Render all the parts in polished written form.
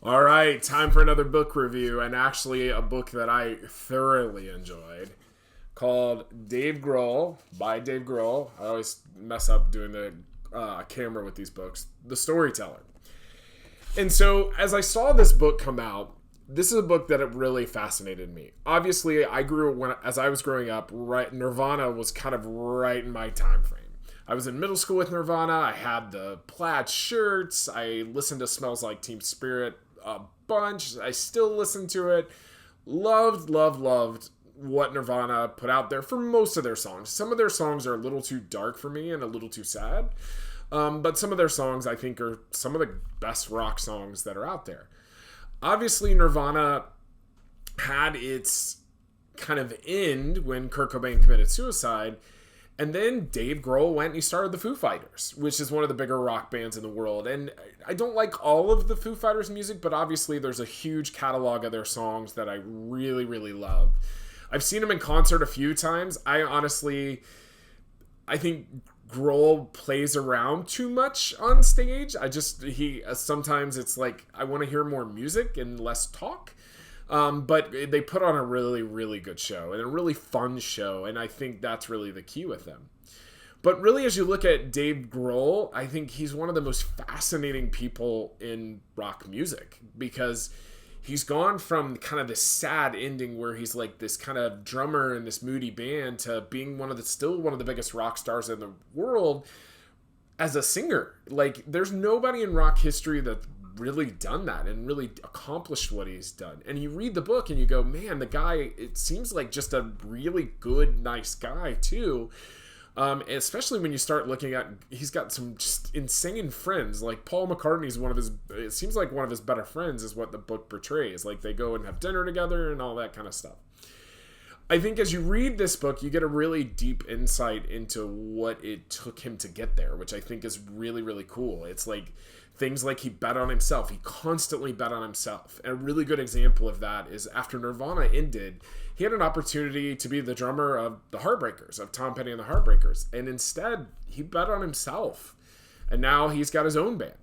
All right, time for another book review, and actually a book that I thoroughly enjoyed called Dave Grohl by Dave Grohl. I always mess up doing the camera with these books. The Storyteller. And so, as I saw this book come out, this is a book that it really fascinated me. Obviously, as I was growing up, right, Nirvana was kind of right in my time frame. I was in middle school with Nirvana. I had the plaid shirts. I listened to Smells Like Teen Spirit a bunch. I still listen to it. Loved what Nirvana put out there for most of their songs. Some of their songs are a little too dark for me and a little too sad. But some of their songs, I think, are some of the best rock songs that are out there. Obviously, Nirvana had its kind of end when Kurt Cobain committed suicide. And then Dave Grohl went and he started the Foo Fighters, which is one of the bigger rock bands in the world. And I don't like all of the Foo Fighters music, but obviously there's a huge catalog of their songs that I really love. I've seen them in concert a few times. I think Grohl plays around too much on stage. Sometimes it's like, I want to hear more music and less talk. But they put on a really good show and a really fun show. And I think that's really the key with them. But really, as you look at Dave Grohl, I think he's one of the most fascinating people in rock music because he's gone from kind of this sad ending where he's like this kind of drummer in this moody band to being still one of the biggest rock stars in the world as a singer. Like, there's nobody in rock history that really done that and really accomplished what he's done. And you read the book and you go, man, the guy, it seems like just a really good, nice guy too. Especially when you start looking at, he's got some just insane friends. Like Paul McCartney's it seems like one of his better friends is what the book portrays. Like they go and have dinner together and all that kind of stuff. I think as you read this book, you get a really deep insight into what it took him to get there, which I think is really cool. It's like things like he bet on himself. He constantly bet on himself. And a really good example of that is after Nirvana ended, he had an opportunity to be the drummer of the Heartbreakers, of Tom Petty and the Heartbreakers. And instead, he bet on himself. And now he's got his own band.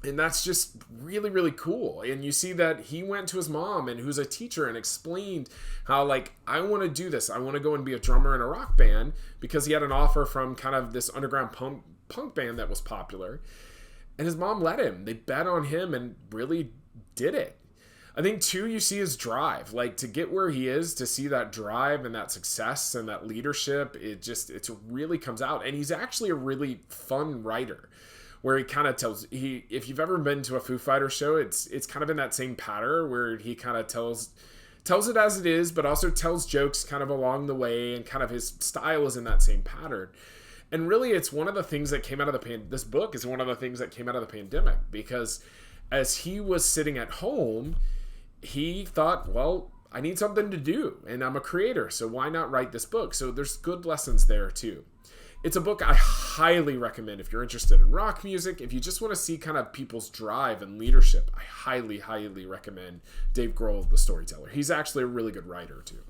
And that's just really cool. And you see that he went to his mom, and who's a teacher, and explained how, like, I want to do this. I want to go and be a drummer in a rock band, because he had an offer from kind of this underground punk band that was popular. And his mom let him. They bet on him and really did it. I think, too, you see his drive. Like, to get where he is, to see that drive and that success and that leadership, it really comes out. And he's actually a really fun writer, where he kind of tells, if you've ever been to a Foo Fighters show, it's kind of in that same pattern where he kind of tells it as it is, but also tells jokes kind of along the way, and kind of his style is in that same pattern. And really, it's one of the things that came out of this book is one of the things that came out of the pandemic, because as he was sitting at home, he thought, well, I need something to do, and I'm a creator, so why not write this book? So there's good lessons there too. It's a book I highly recommend if you're interested in rock music. If you just want to see kind of people's drive and leadership, I highly recommend Dave Grohl, The Storyteller. He's actually a really good writer too.